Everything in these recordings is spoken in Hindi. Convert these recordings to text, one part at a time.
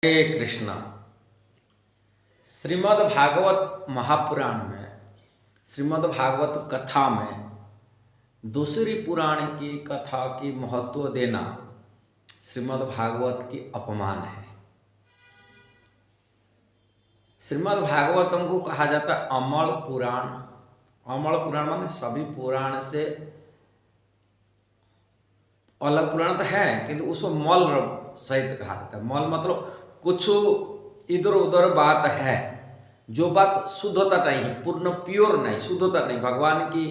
हरे कृष्णा। श्रीमद् भागवत महापुराण में, श्रीमद् भागवत कथा में दूसरी पुराण की कथा की महत्व देना श्रीमद् भागवत की अपमान है। श्रीमद् भागवतम को कहा जाता है अमल पुराण। अमल पुराण माने सभी पुराण से अलग पुराण तो है, किंतु उसको मल सहित कहा जाता है। मल मतलब कुछ इधर उधर बात है, जो बात शुद्धता नहीं है, पूर्ण प्योर नहीं, शुद्धता नहीं। भगवान की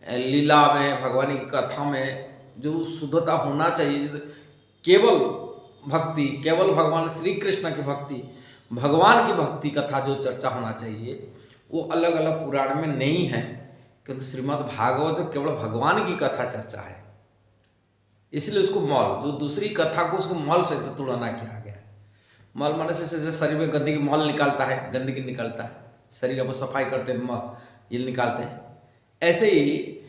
लीला में, भगवान की कथा में जो शुद्धता होना चाहिए, केवल भक्ति, केवल भगवान श्री कृष्ण की भक्ति, भगवान की भक्ति कथा जो चर्चा होना चाहिए, वो अलग अलग पुराण में नहीं है। किंतु श्रीमद् भागवत में केवल भगवान की कथा चर्चा है, इसलिए उसको मल, जो दूसरी कथा को उसको मल से तुलना किया गया। मल माने से शरीर में गंदगी, मल निकालता है, गंदगी निकालता है, शरीर अब सफाई करते ये निकालते हैं। ऐसे ही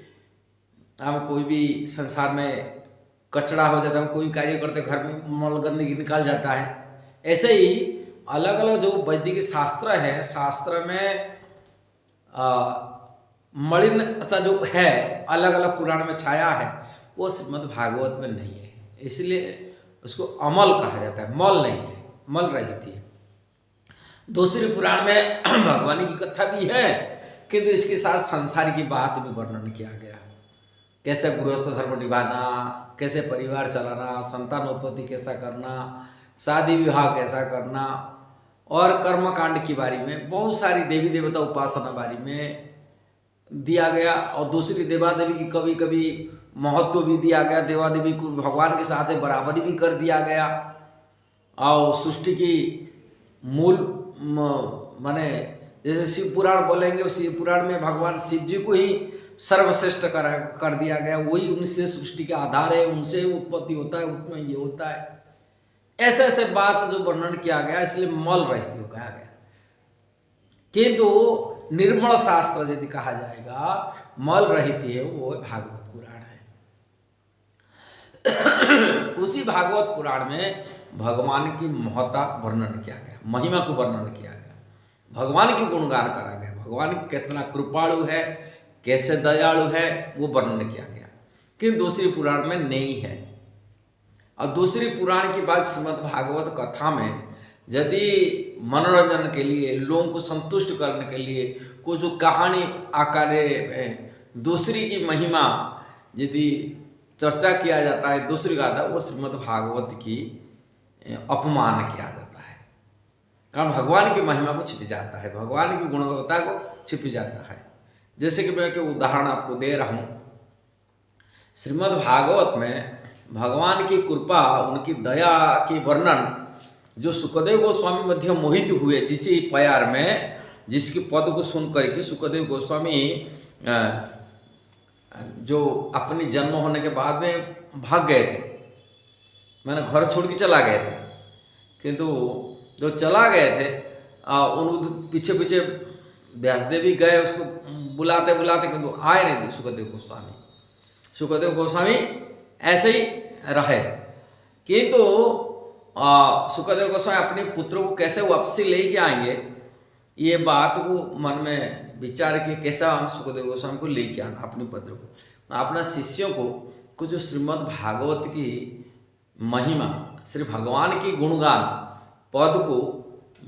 हम कोई भी संसार में कचरा हो जाता है, हम कोई कार्य करते घर में मल गंदगी निकाल जाता है। ऐसे ही अलग अलग जो वैदिक शास्त्र है, शास्त्र में मलिनता जो है अलग अलग पुराण में छाया है, वो श्रीमद् भागवत में नहीं है। इसलिए उसको अमल कहा जाता है, मल नहीं है, मल रहित है। दूसरी पुराण में भगवान की कथा भी है, किंतु इसके साथ संसार की बात भी वर्णन किया गया। कैसे गृहस्थ धर्म निभाना, कैसे परिवार चलाना, संतानोत्पत्ति कैसा करना, शादी विवाह कैसा करना, और कर्मकांड की बारे में, बहुत सारी देवी देवता उपासना बारे में दिया गया। और दूसरी देवा देवी की कभी कभी महत्व भी दिया गया, देवा देवी को भगवान के साथ बराबरी भी कर दिया गया। और सृष्टि की मूल माने जैसे शिव पुराण बोलेंगे, शिव पुराण में भगवान शिव जी को ही सर्वश्रेष्ठ कर दिया गया। वही उनसे सृष्टि का आधार है, उनसे उत्पत्ति होता है, उतना ये होता है। ऐसे ऐसे बात जो वर्णन किया गया, इसलिए मल रहित हो कहा गया। किंतु निर्मल शास्त्र यदि कहा जाएगा, मल रहित है, वो भागवत पुराण है। उसी भागवत पुराण में भगवान की महत्ता वर्णन किया गया, महिमा को वर्णन किया गया, भगवान की गुणगान करा गया, भगवान कितना कृपालु है, कैसे दयालु है, वो वर्णन किया गया। किंतु दूसरी पुराण में नहीं है। और दूसरी पुराण की बात श्रीमद् भागवत कथा में यदि मनोरंजन के लिए, लोगों को संतुष्ट करने के लिए कुछ कहानी आकारे दूसरी की महिमा यदि चर्चा किया जाता है, दूसरी गाथा, वो श्रीमद् भागवत की अपमान किया जाता है। कारण भगवान की महिमा को छिप जाता है, भगवान की गुणवत्ता को छिप जाता है। जैसे कि मैं एक उदाहरण आपको दे रहा हूँ। श्रीमद् भागवत में भगवान की कृपा, उनकी दया की वर्णन जो सुखदेव गोस्वामी मध्य मोहित हुए, जिसी प्यार में, जिसकी पद को सुन करके सुखदेव गोस्वामी जो अपनी जन्म होने के बाद में भाग गए थे, मैंने घर छोड़ के चला गए थे। किंतु जो चला गए थे, उन पीछे पीछे व्यासदेव भी गए उसको बुलाते बुलाते, किंतु आए नहीं थे सुखदेव गोस्वामी। सुखदेव गोस्वामी ऐसे ही रहे। किंतु सुखदेव गोस्वामी अपने पुत्र को कैसे वापसी लेके आएंगे, ये बात को मन में विचार किए, कैसा हम सुखदेव गोस्वामी को लेके आना, अपने पुत्र को, अपना शिष्यों को कुछ जो श्रीमद् भागवत की महिमा, श्री भगवान की गुणगान पद को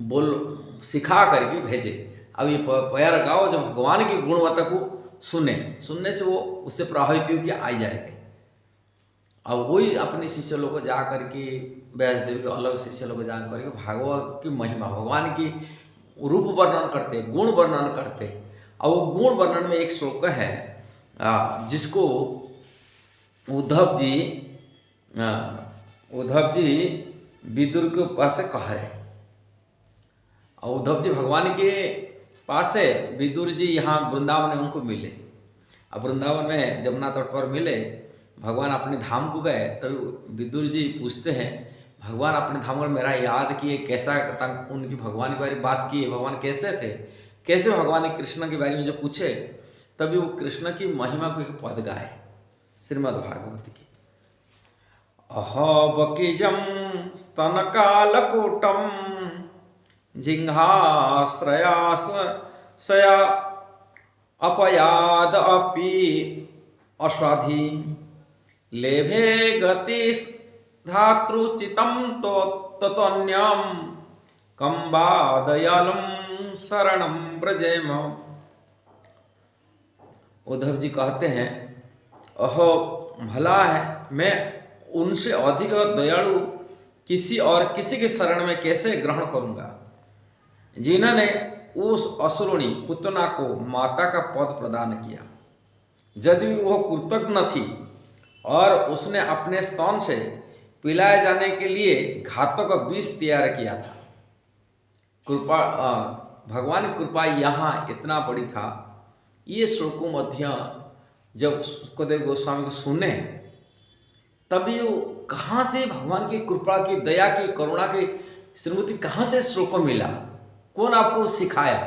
बोल सिखा करके भेजे। अब ये पैर गाओ, जो भगवान की गुणवत्ता को सुनने से वो उससे प्रभावित हो कि आई जाएगा। अब वही अपने शिष्य लोग को जा करके, व्यासदेव के अलग शिष्य लोग को जा करके भागवत की महिमा, भगवान की रूप वर्णन करते, गुण वर्णन करते। और वो गुण वर्णन में एक श्लोक है जिसको उद्धव जी विदुर के पास से कह रहे। और उद्धव जी भगवान के पास थे, विदुर जी यहाँ वृंदावन में उनको मिले। अब वृंदावन में जमुना तट पर मिले, भगवान अपने धाम को गए, तभी विदुर जी पूछते हैं, भगवान अपने धाम को मेरा याद किए, कैसा उनकी भगवान के बारे में बात की, भगवान कैसे थे, कैसे भगवान कृष्ण के बारे में जो पूछे, तभी वो कृष्ण की महिमा को एक पद गाए श्रीमद् भागवत की। अहबकीजं स्तनकालकूटं जिह्वाश्रयासया अपयाद अपि असाधि लेभे गति धातृचितं तो ततोन्यं कं वा दयालुं शरणं व्रजेम। उद्धव जी कहते हैं, अहो भला है, मैं उनसे अधिक दयालु किसी और किसी के शरण में कैसे ग्रहण करूंगा, जिन्होंने उस असुरुणी पुतना को माता का पद प्रदान किया, यदि वह कृतज्ञ थी और उसने अपने स्तन से पिलाए जाने के लिए घातक विष तैयार किया था। कृपा भगवान की कृपा यहाँ इतना बड़ी था। ये श्लोकों मध्य जब सुखदेव गोस्वामी को सुने, तभी वो कहाँ से भगवान की कृपा की, दया की, करुणा की श्रीमती कहाँ से श्लोक मिला, कौन आपको सिखाया।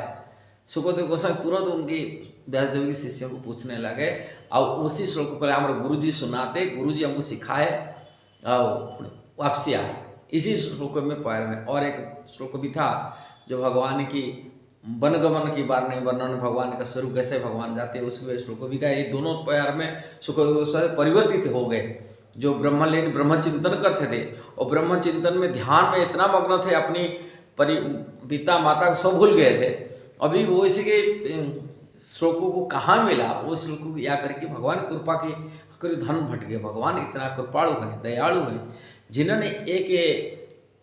सुखदेव गोस्वामी तुरंत उनकी व्यासदेव के शिष्यों को पूछने लगे और उसी श्लोक को हमारे गुरु जी सुनाते, गुरु जी हमको सिखाए और वापसी आए इसी श्लोक में पैर में। और एक श्लोक भी था जो भगवान की वनगमन की बार नहीं, वर्णन भगवान का स्वरूप कैसे भगवान जाते हैं, उसमें श्लोक भी का। ये दोनों पैर में सुखदेव गोस्वामी परिवर्तित हो गए। जो ब्रह्म चिंतन करते थे और ब्रह्म चिंतन में ध्यान में इतना मग्न थे, अपनी पिता माता को सब भूल गए थे। अभी वो इसी के श्लोकों को कहाँ मिला, वो श्लोकों को या करके भगवान कृपा की धन भट गए। भगवान इतना कृपालु है, दयालु है, जिन्होंने एक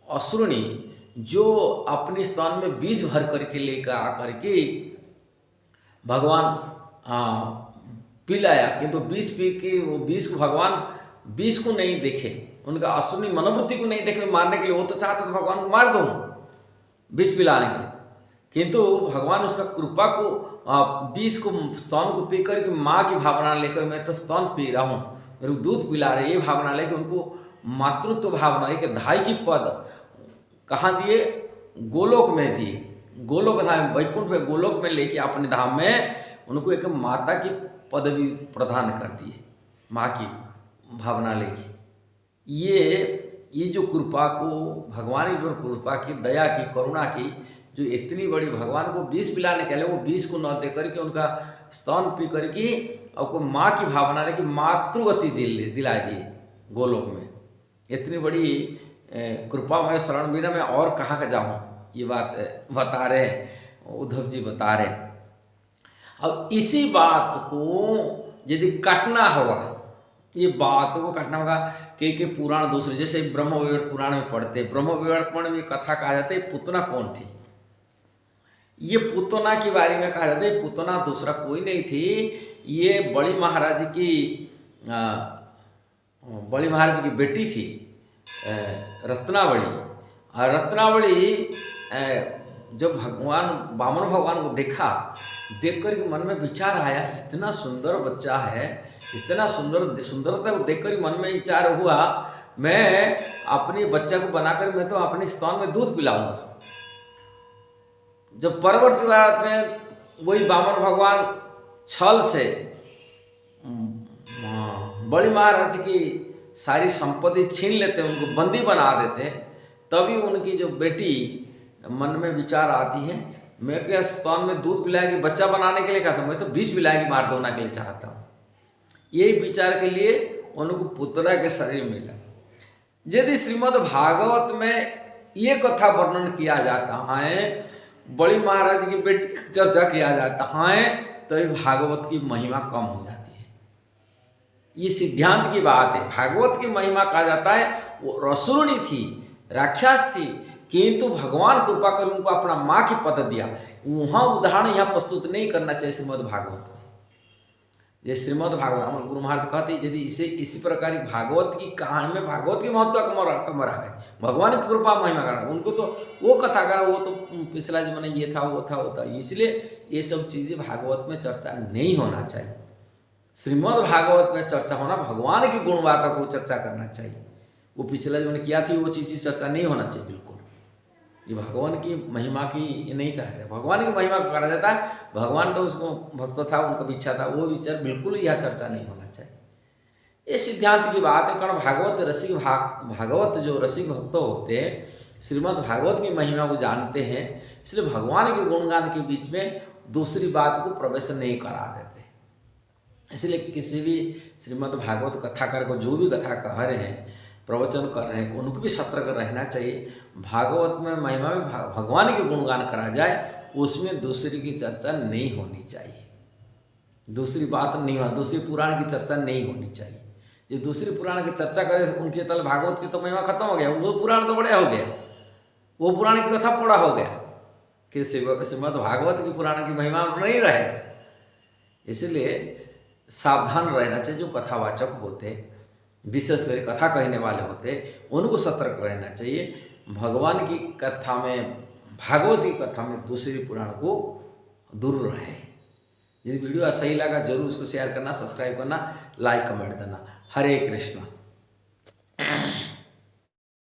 असुरणी जो अपने स्थान में विष भर करके लेकर आकर के भगवान पिलाया, किंतु विष पी के वो विष को भगवान विष को नहीं देखे, उनका असुरनी मनोवृत्ति को नहीं देखे मारने के लिए। वो तो चाहता था भगवान को मार दूँ विष पिलाने के लिए, किंतु भगवान उसका कृपा को विष को स्तन को पी कर के माँ की भावना लेकर, मैं तो स्तन पी रहा हूँ, मेरे को दूध पिला रहे, ये भावना लेकर उनको मातृत्व भावना, एक धाई की पद कहाँ दिए, गोलोक में दिए। गोलोक धाम वैकुंठ में गोलोक में लेके अपने धाम में उनको एक माता की पदवी प्रदान कर दिए, माँ की भावना लेके। ये जो कृपा को भगवान की कृपा की, दया की, करुणा की, जो इतनी बड़ी, भगवान को विष पिलाने के लिए वो विष को न दे करके उनका स्तन पी करके और को माँ की भावना लेके मातृगति दिला दिए गोलोक में। इतनी बड़ी कृपा में शरण बिना मैं और कहाँ का जाऊँ, ये बात बता रहे उद्धव जी, बता रहे। अब इसी बात को यदि काटना होगा, ये बातों को काटना होगा कि पुराण दूसरे, जैसे ब्रह्मवैवर्त पुराण में पढ़ते, ब्रह्मवैवर्त पुराण में कथा कहा जाता है पुतना कौन थी। ये पुतना के बारे में कहा जाता है, पुतना दूसरा कोई नहीं थी, ये बड़ी महाराज की बेटी थी रत्नावली। और रत्नावली जब वामन भगवान को देखा, देख कर के मन में विचार आया, इतना सुंदर बच्चा है, इतना सुंदरता को देख कर मन में विचार हुआ, मैं अपने बच्चा को बनाकर मैं तो अपने स्तन में दूध पिलाऊंगा। जब परवर्ती भारत में वही वामन भगवान छल से बड़ी महाराज की सारी संपत्ति छीन लेते, उनको बंदी बना देते, तभी उनकी जो बेटी मन में विचार आती है, मैं क्या स्तन में दूध पिलाएगी बच्चा बनाने के लिए कहा था, मैं तो विष पिलाएगी मार दोना के लिए चाहता हूँ। यही विचार के लिए उनको पुत्रा के शरीर मिला। यदि श्रीमद् भागवत में ये कथा वर्णन किया जाता है, बड़ी महाराज की बेटी चर्चा किया जाता है, तो ये भागवत की महिमा कम हो जाती है। ये सिद्धांत की बात है। भागवत की महिमा कहा जाता है वो रसुरणी थी, राक्षस थी, किंतु भगवान कृपा कर उनको अपना माँ की पद दिया। वहाँ उदाहरण यहाँ प्रस्तुत नहीं करना चाहिए श्रीमद् भागवत में। ये श्रीमद् भागवत हमारे गुरु महाराज कहते हैं, यदि इसे इसी प्रकार भागवत की कहानी में भागवत की महत्व कम रहा है, भगवान की कृपा महिमा करना, उनको तो वो कथा करा, वो तो पिछला जमाना ये था वो था, इसलिए ये सब चीज़ें भागवत में चर्चा नहीं होना चाहिए। श्रीमद् भागवत में चर्चा होना, भगवान की गुणवाता को चर्चा करना चाहिए। वो पिछला जमाना किया थी वो चीज़ चर्चा नहीं होना चाहिए बिल्कुल। ये भगवान की महिमा की नहीं कहा जाता, भगवान की महिमा को कहा जाता है। भगवान तो उसको भक्त था, उनका इच्छा था, वो विचार बिल्कुल यह चर्चा नहीं होना चाहिए। ये सिद्धांत की बात है। कारण भागवत जो रसिक भक्त होते हैं श्रीमद् भागवत की महिमा को जानते हैं, इसलिए भगवान के गुणगान के बीच में दूसरी बात को प्रवेश नहीं करा देते। इसलिए किसी भी श्रीमद् भागवत कथाकार को जो भी कथा कह रहे हैं, प्रवचन कर रहे हैं, उनको भी सतर्क रहना चाहिए। भागवत में महिमा में भगवान के गुणगान करा जाए, उसमें दूसरी की चर्चा नहीं होनी चाहिए, दूसरी बात नहीं होना, दूसरी पुराण की चर्चा नहीं होनी चाहिए। जो दूसरी पुराण की चर्चा करे उनके तल भागवत की तो महिमा खत्म हो गया, वो पुराण तो बड़ा हो गया, वो पुराण की कथा पूरा हो गया कि श्रीमद् भागवत की पुराण की महिमा नहीं रहेगा। इसलिए सावधान रहना चाहिए। जो कथावाचक होते, विशेषकर कथा कहने वाले होते, उनको सतर्क रहना चाहिए। भगवान की कथा में, भागवत की कथा में दूसरी पुराण को दूर रहे। यदि वीडियो सही लगा जरूर उसको शेयर करना, सब्सक्राइब करना, लाइक कमेंट देना। हरे कृष्णा।